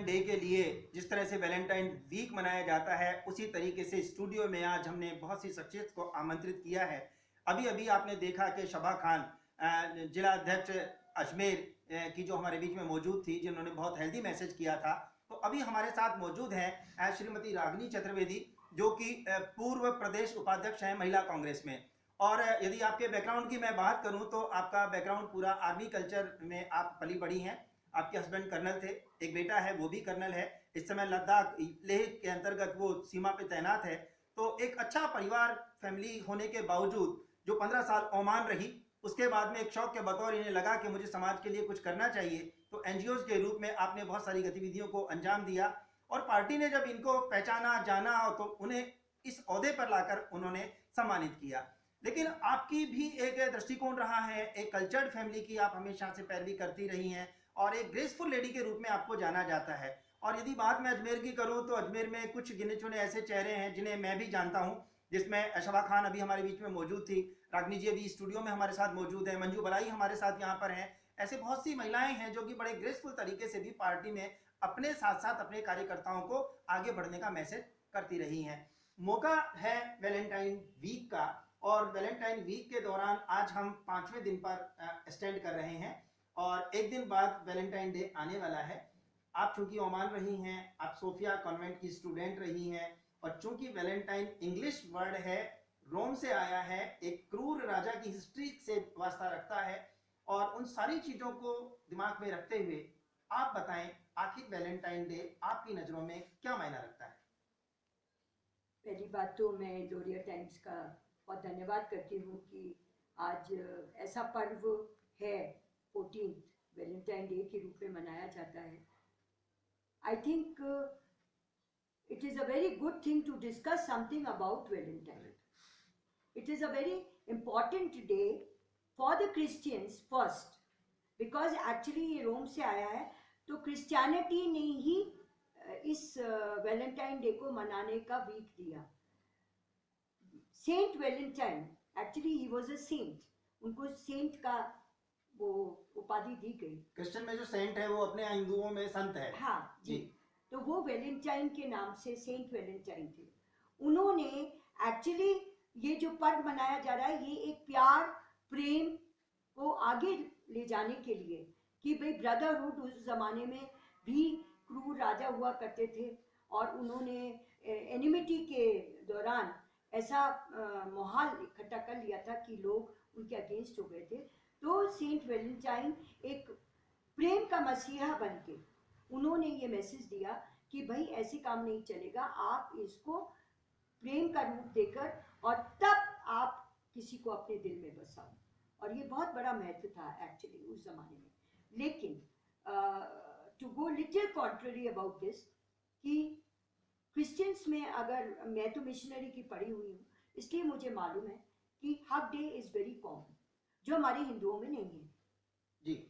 Valentine day के लिए जिस तरह से वैलेंटाइन वीक मनाया जाता है, उसी तरीके से स्टूडियो में आज हमने बहुत सी शख्सियत को आमंत्रित किया है। अभी अभी आपने देखा कि शबा खान जिला अध्यक्ष अजमेर की जो हमारे बीच में मौजूद थी, जिन्होंने बहुत हेल्दी मैसेज किया था। तो अभी हमारे साथ मौजूद हैं श्रीमती रागिनी चतुर्वेदी, जो कि पूर्व प्रदेश उपाध्यक्ष हैं महिला कांग्रेस में। और यदि आपके बैकग्राउंड की मैं बात करूं तो आपका बैकग्राउंड पूरा आर्मी कल्चर में आप पली बढ़ी हैं। आपके हस्बैंड कर्नल थे, एक बेटा है वो भी कर्नल है, इस समय लद्दाख लेह के अंतर्गत वो सीमा पे तैनात है। तो एक अच्छा परिवार फैमिली होने के बावजूद जो 15 साल ओमान रही, उसके बाद में एक शौक के बतौर इन्हें लगा कि मुझे समाज के लिए कुछ करना चाहिए। तो एनजीओ के रूप में आपने बहुत सारी गतिविधियों को अंजाम दिया और पार्टी ने जब इनको पहचाना जाना तो उन्हें इस ओहदे पर लाकर उन्होंने सम्मानित किया। लेकिन आपकी भी एक दृष्टिकोण रहा है, एक कल्चर्ड फैमिली की आप हमेशा से पैरवी करती रही हैं और एक ग्रेसफुल लेडी के रूप में आपको जाना जाता है। और यदि बात मैं अजमेर की करूं तो अजमेर में कुछ गिने चुने ऐसे चेहरे हैं जिन्हें मैं भी जानता हूं, जिसमें शबा खान अभी हमारे बीच में मौजूद थी, रागनी जी अभी स्टूडियो में हमारे साथ मौजूद है, मंजू बलाई हमारे साथ यहाँ पर हैं। ऐसे बहुत सी महिलाएं हैं जो कि बड़े ग्रेसफुल तरीके से भी पार्टी में अपने साथ साथ अपने कार्यकर्ताओं को आगे बढ़ने का मैसेज करती रही हैं। मौका है वैलेंटाइन वीक का और वैलेंटाइन वीक के दौरान आज हम 5वें दिन पर स्टैंड कर रहे हैं और एक दिन बाद वैलेंटाइन डे आने वाला है। आप चूंकि ओमान रही हैं, आप सोफिया कॉन्वेंट की स्टूडेंट रही हैं और चूंकि वैलेंटाइन इंग्लिश वर्ड है, रोम से आया है, एक क्रूर राजा की हिस्ट्री से वास्ता रखता है और उन सारी चीजों को दिमाग में रखते हुए आप बताएं आखिर वैलेंटाइन डे आपकी नजरों में क्या मायना रखता है? पहली बात तो मैं जोरिया टाइम्स का बहुत धन्यवाद करती हूँ कि आज ऐसा पर्व है 14 वैलेंटाइन डे के रूप में मनाया जाता है। I think it is a very good thing to discuss something about Valentine. It is a very important day for the Christians first, because actually ये रोम से आया है, तो क्रिश्चियनिटी ने ही इस वैलेंटाइन डे को मनाने का वीक दिया। Saint Valentine, actually he was a saint, उनको सेंट का वो उपाधि दी गई। क्रिश्चियन में जो सेंट है वो अपने हिंदुओं में संत है। हाँ जी। तो वो वैलेंटाइन के नाम से सेंट वैलेंटाइन थे। उन्होंने एक्चुअली ये जो पर्व मनाया जा रहा है, ये एक प्यार प्रेम को आगे ले जाने के लिए कि भाई ब्रदरहुड, उस जमाने में भी क्रूर राजा हुआ करते थे और उन्होंने एनिमिटी के दौरान ऐसा माहौल इकट्ठा कर लिया था कि लोग उनके अगेंस्ट हो गए थे। तो सेंट वैलेंटाइन एक प्रेम का मसीहा बन के उन्होंने ये मैसेज दिया कि भाई ऐसे काम नहीं चलेगा, आप इसको प्रेम का रूप देकर और तब आप किसी को अपने दिल में बसाओ। और ये बहुत बड़ा महत्व था एक्चुअली उस जमाने में। लेकिन to go little contrary about this, कि क्रिश्चियंस में, अगर मैं तो मिशनरी की पढ़ी हुई हूँ इसलिए मुझे मालूम है कि हक डे इज वेरी कॉमन, जो हमारे हिंदुओं में नहीं है जी।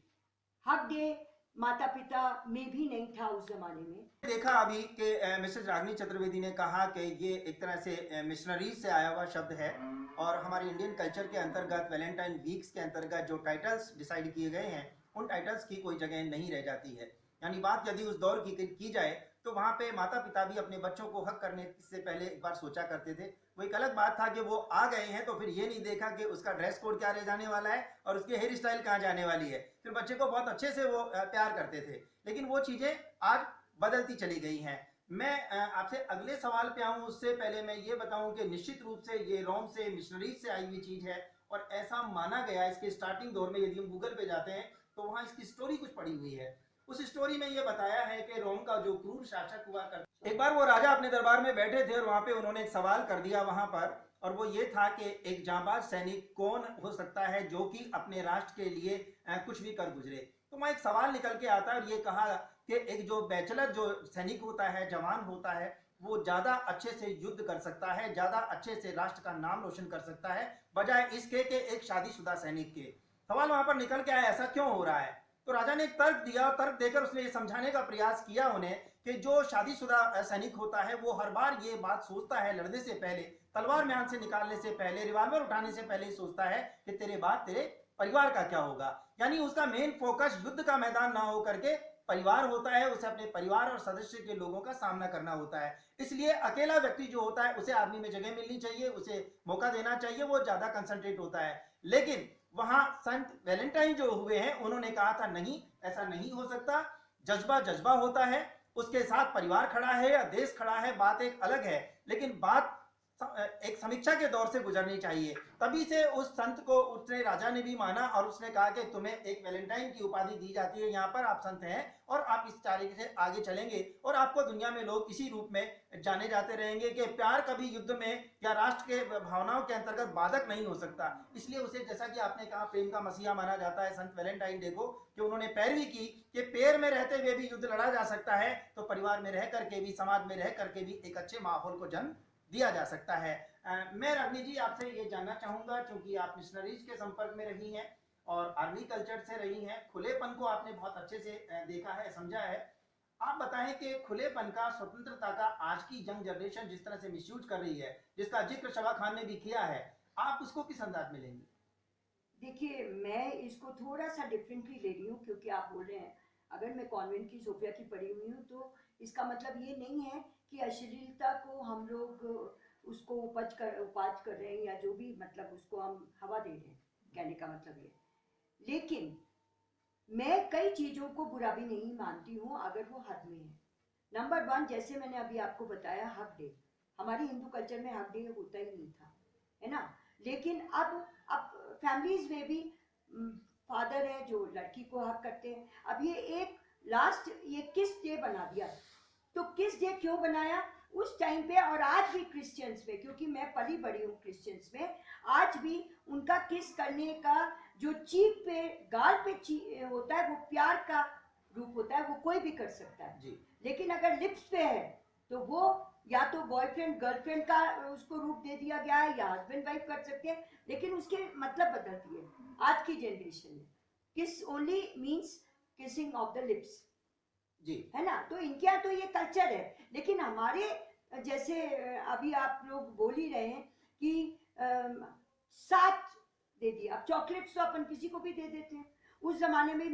हक डे माता पिता में भी नहीं था उस जमाने में। देखा अभी कि मिसेस रागिनी चतुर्वेदी ने कहा कि ये एक तरह से मिशनरी से आया हुआ शब्द है और हमारे इंडियन कल्चर के अंतर्गत वैलेंटाइन वीक्स के अंतर्गत जो टाइटल्स डिसाइड किए गए हैं, उन टाइटल्स की कोई जगह नहीं रह जाती है। यानी बात यदि उस दौर की जाए तो वहाँ पे माता पिता भी अपने बच्चों को हक करने से पहले एक बार सोचा करते थे। वो एक अलग बात था कि वो आ गए हैं तो फिर ये नहीं देखा कि उसका ड्रेस कोड क्या रह जाने वाला है और उसकी हेयर स्टाइल कहाँ जाने वाली है। फिर बच्चे को बहुत अच्छे से वो प्यार करते थे, लेकिन वो चीज़ें आज बदलती चली गई हैं। मैं आपसे अगले सवाल पे आऊँ उससे पहले मैं ये बताऊँ कि निश्चित रूप से ये रोम से मिशनरीज से आई हुई चीज़ है और ऐसा माना गया इसके स्टार्टिंग दौर में। यदि हम गूगल पे जाते हैं तो वहाँ इसकी स्टोरी कुछ पड़ी हुई है। उस स्टोरी में ये बताया है कि रोम का जो क्रूर शासक हुआ करता, एक बार वो राजा अपने दरबार में बैठे थे और वहां पे उन्होंने एक सवाल कर दिया वहां पर, और वो ये था कि एक जांबाज सैनिक कौन हो सकता है जो कि अपने राष्ट्र के लिए कुछ भी कर गुजरे। तो वहां एक सवाल निकल के आता है और ये कहा कि एक जो बैचलर जो सैनिक होता है, जवान होता है, वो ज्यादा अच्छे से युद्ध कर सकता है, ज्यादा अच्छे से राष्ट्र का नाम रोशन कर सकता है बजाय इसके कि एक शादीशुदा सैनिक के। सवाल वहां पर निकल के आया ऐसा क्यों हो रहा है। तो राजा ने एक तर्क दिया और तर्क देकर उसने ये समझाने का प्रयास किया उन्हें कि जो शादीशुदा सैनिक होता है वो हर बार ये बात सोचता है लड़ने से पहले, तलवार म्यान से निकालने से पहले, रिवॉल्वर उठाने से पहले ही सोचता है कि तेरे बाद तेरे परिवार का क्या होगा। यानी उसका मेन फोकस युद्ध का मैदान ना हो करके परिवार होता है उसे अपने परिवार और सदस्य के लोगों का सामना करना होता है। इसलिए अकेला व्यक्ति जो होता है उसे आर्मी में जगह मिलनी चाहिए, उसे मौका देना चाहिए, वो ज्यादा कंसंट्रेट होता है। लेकिन वहां संत वैलेंटाइन जो हुए हैं उन्होंने कहा था नहीं, ऐसा नहीं हो सकता, जज्बा जज्बा होता है, उसके साथ परिवार खड़ा है या देश खड़ा है बात एक अलग है, लेकिन बात एक समीक्षा के दौर से गुजरनी चाहिए। तभी से उस संत को उसने राजा ने भी माना और उसने कहा कि तुम्हें एक वैलेंटाइन की उपाधि दी जाती है, यहाँ पर आप संत हैं और आप इस तरीके से आगे चलेंगे और आपको दुनिया में लोग इसी रूप में जाने जाते रहेंगे कि प्यार कभी युद्ध में या राष्ट्र के भावनाओं के अंतर्गत बाधक नहीं हो सकता। इसलिए उसे, जैसा कि आपने कहा, प्रेम का मसीहा माना जाता है संत वैलेंटाइन डे को, कि उन्होंने पैरवी की कि पैर में रहते हुए भी युद्ध लड़ा जा सकता है, तो परिवार में रह करके भी, समाज में रह करके भी एक अच्छे माहौल को जन्म दिया जा सकता है। मैं रागनी जी आपसे ये जानना चाहूंगा, क्योंकि आप मिशनरीज के संपर्क में रही हैं और आर्मी कल्चर से रही हैं, खुलेपन को आपने बहुत अच्छे से देखा है, समझा है। आप बताएं कि खुलेपन का, स्वतंत्रता का आज की यंग जनरेशन जिस तरह से मिसयूज कर रही है, जिसका जिक्र शबा खान ने भी किया है, आप उसको किस अंदाज में लेंगे? देखिए, मैं इसको थोड़ा सा डिफरेंटली ले रही हूँ, क्योंकि आप बोल रहे हैं अगर मैं कॉन्वेंट की सोफिया की पढ़ी हुई हूँ तो इसका मतलब ये नहीं है कि अश्लीलता को हम लोग उसको उपाज कर रहे हैं या जो भी, मतलब उसको हम हवा दे रहे हैं, कहने का मतलब ये। लेकिन मैं कई चीज़ों को बुरा भी नहीं मानती हूँ अगर वो हद में है। नंबर 1, जैसे मैंने अभी आपको बताया, हक डे, हमारी हिंदू कल्चर में हक डे होता ही नहीं था, है ना। लेकिन अब फैमिलीज में भी फादर है जो लड़की को हक करते हैं। अब ये एक लास्ट ये किस डे बना दिया, तो किस डे क्यों बनाया उस टाइम पे, और आज भी क्रिश्चियंस में, क्योंकि मैं पली बड़ी हूँ क्रिश्चियंस में, आज भी उनका किस करने का जो चीख पे, गाल पे होता है, वो प्यार का रूप होता है, वो कोई भी कर सकता है जी। लेकिन अगर लिप्स पे है तो वो या तो बॉयफ्रेंड गर्लफ्रेंड का उसको रूप दे दिया गया है, या हस्बैंड वाइफ कर सकते हैं, लेकिन उसके मतलब बदल दिए आज की जनरेशन में। Kiss only means kissing of the lips, जी, है ना। तो इनके यहाँ तो ये कल्चर है, लेकिन हमारे जैसे अभी आप लोग बोल ही रहे हैं कि साथ दे दिया। अब चॉकलेट्स तो अपन किसी को भी दे देते हैं। उस जमाने में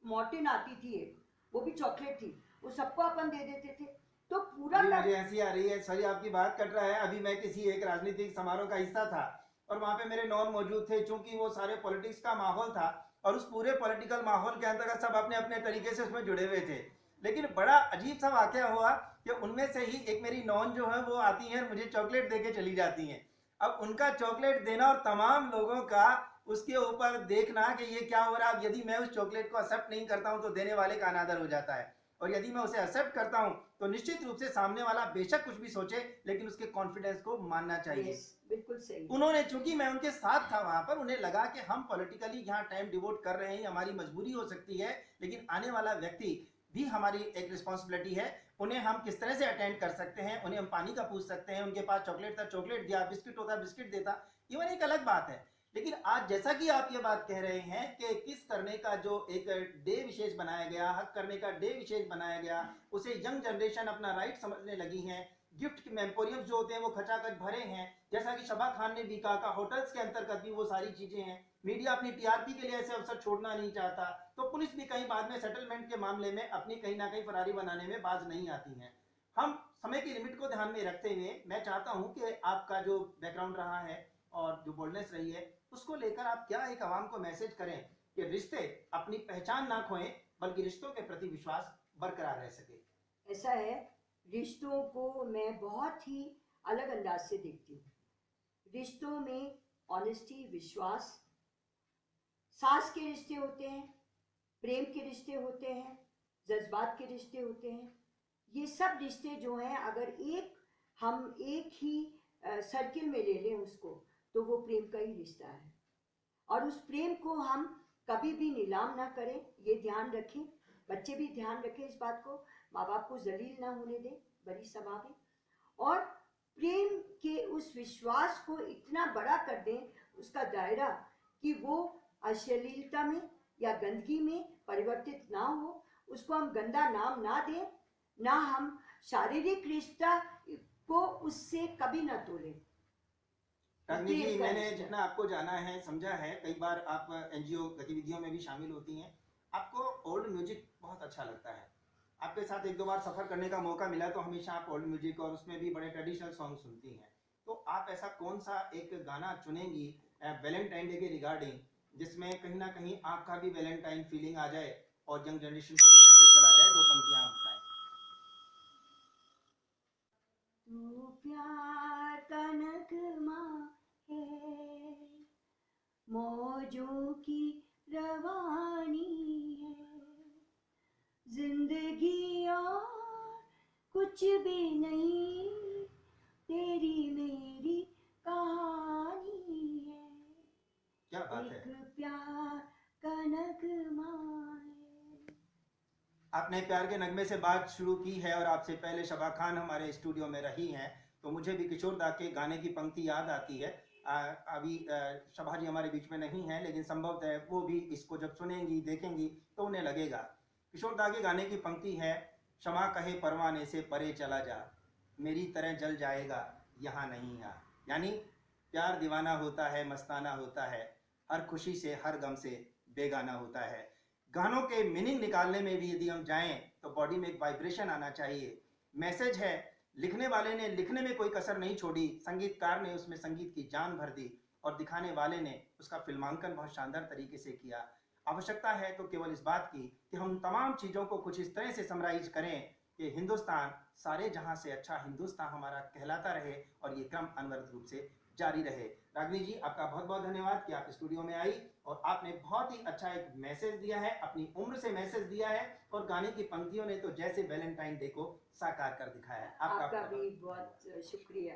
मॉर्टिन आती थी एक, वो भी चॉकलेट थी, वो सबको अपन दे देते थे। तो पूरा मुझे हंसी आ रही है, सॉरी आपकी बात कट रहा है। अभी मैं किसी एक राजनीतिक समारोह का हिस्सा था और वहां पे मेरे नॉन मौजूद थे, चूंकि वो सारे पॉलिटिक्स का माहौल था और उस पूरे पॉलिटिकल माहौल के अंतर्गत सब अपने अपने तरीके से उसमें जुड़े हुए थे। लेकिन बड़ा अजीब सा वाकया हुआ कि उनमें से ही एक मेरी नॉन जो है वो आती हैं, मुझे चॉकलेट दे के चली जाती हैं। अब उनका चॉकलेट देना और तमाम लोगों का उसके ऊपर देखना कि ये क्या हो रहा है। अब यदि मैं उस चॉकलेट को एक्सेप्ट नहीं करता हूं तो देने वाले का अनादर हो जाता है, और यदि मैं उसे एक्सेप्ट करता हूं तो निश्चित रूप से सामने वाला बेशक कुछ भी सोचे, लेकिन उसके कॉन्फिडेंस को मानना चाहिए। बिल्कुल सही। उन्होंने, चूंकि मैं उनके साथ था वहां पर, उन्हें लगा कि हम पॉलिटिकली यहाँ टाइम डिवोट कर रहे हैं, हमारी मजबूरी हो सकती है, लेकिन आने वाला व्यक्ति भी हमारी एक रिस्पॉन्सिबिलिटी है, उन्हें हम किस तरह से अटेंड कर सकते हैं, उन्हें हम पानी का पूछ सकते हैं, उनके पास चॉकलेट था चॉकलेट दिया, बिस्किट होता बिस्किट देता, इवन एक अलग बात है। लेकिन आज जैसा कि आप ये बात कह रहे हैं कि किस करने का जो एक डे विशेष बनाया गया, हक करने का डे विशेष बनाया गया, उसे यंग जनरेशन अपना राइट समझने लगी है। गिफ्ट मेमोरियम जो होते हैं वो खचाखच भरे हैं, जैसा कि शबा खान ने भी कहा, होटल्स के अंतर्गत भी वो सारी चीजें हैं। मीडिया अपनी टीआरपी के लिए ऐसे अवसर छोड़ना नहीं चाहता, तो पुलिस भी कहीं बाद में सेटलमेंट के मामले में अपनी कहीं ना कहीं फरारी बनाने में बाज नहीं आती है। हम समय की लिमिट को ध्यान में रखते हुए मैं चाहता हूं कि आपका जो बैकग्राउंड रहा है और जो बोल्डनेस रही है, उसको लेकर आप क्या एक आवाम को मैसेज करें कि रिश्ते अपनी पहचान ना खोएं, बल्कि रिश्तों के प्रति विश्वास बरकरार रह सके। ऐसा है, रिश्तों को मैं बहुत ही अलग अंदाज से देखती हूँ। रिश्तों में ऑनेस्टी, विश्वास, सास के रिश्ते होते हैं, प्रेम के रिश्ते होते हैं, जज्बात के रिश्ते होते हैं। ये सब रिश्ते जो हैं, अगर हम एक ही सर्किल में ले लें उसको, तो वो प्रेम का ही रिश्ता है। और उस प्रेम को हम कभी भी नीलाम ना करें, ये ध्यान रखें। बच्चे भी ध्यान रखें इस बात को, माँ बाप को जलील ना होने दें, बड़ी सभा में। और प्रेम के उस विश्वास को इतना बड़ा कर दें, उसका दायरा, कि वो अश्लीलता में या गंदगी में परिवर्तित ना हो। उसको हम गंदा नाम ना दें, ना हम शारीरिक रिश्ता को उससे कभी ना तोलें। रागनी जी, मैंने जितना आपको जाना है, समझा है, कई बार आप एनजीओ गतिविधियों में भी शामिल होती हैं, आपको ओल्ड म्यूजिक बहुत बहुत अच्छा लगता है। आपके साथ एक दो बार सफर करने का मौका मिला तो हमेशा आप ओल्ड म्यूजिक और उसमें भी बड़े ट्रेडिशनल सॉन्ग सुनती हैं। तो आप ऐसा कौन सा एक गाना चुनेंगी वैलेंटाइन डे के रिगार्डिंग, जिसमें कहीं ना कहीं आपका भी वैलेंटाइन फीलिंग आ जाए और यंग जनरेशन को भी मैसेज चला जाए? दो पंक्तियां आप बताएं। तू प्यार का नगमा है, मौजों की रवानी है, जिंदगी और कुछ भी नहीं, तेरी मेरी कहानी है, क्या बात है। एक प्यार का नगमा है। आपने प्यार के नगमे से बात शुरू की है और आपसे पहले शबा खान हमारे स्टूडियो में रही हैं, तो मुझे भी किशोर दा के गाने की पंक्ति याद आती है। अभी शबा जी हमारे बीच में नहीं है, लेकिन संभवतः है वो भी इसको जब सुनेंगी देखेंगी तो उन्हें लगेगा। किशोर दा के गाने की पंक्ति है, शमा कहे परवाने से परे चला जा, मेरी तरह जल जाएगा यहाँ नहीं आ। यानी प्यार दीवाना होता है, मस्ताना होता है, हर खुशी से हर गम से बेगाना होता है। गानों के मीनिंग निकालने में भी यदि हम जाएं तो बॉडी में एक वाइब्रेशन आना चाहिए। मैसेज है, लिखने वाले ने लिखने में कोई कसर नहीं छोड़ी, संगीतकार ने उसमें संगीत की जान भर दी और दिखाने वाले ने उसका फिल्मांकन बहुत शानदार तरीके से किया। आवश्यकता है तो केवल इस बात की कि हम तमाम चीज़ों को कुछ इस तरह से समराइज करें कि हिंदुस्तान सारे जहां से अच्छा हिंदुस्तान हमारा कहलाता रहे और ये क्रम अनवरत रूप से जारी रहे। रागिनी जी, आपका बहुत बहुत धन्यवाद कि आप स्टूडियो में आई और आपने बहुत ही अच्छा एक मैसेज दिया है, अपनी उम्र से मैसेज दिया है और गाने की पंक्तियों ने तो जैसे वैलेंटाइन डे को साकार कर दिखाया है। आपका भी बहुत शुक्रिया।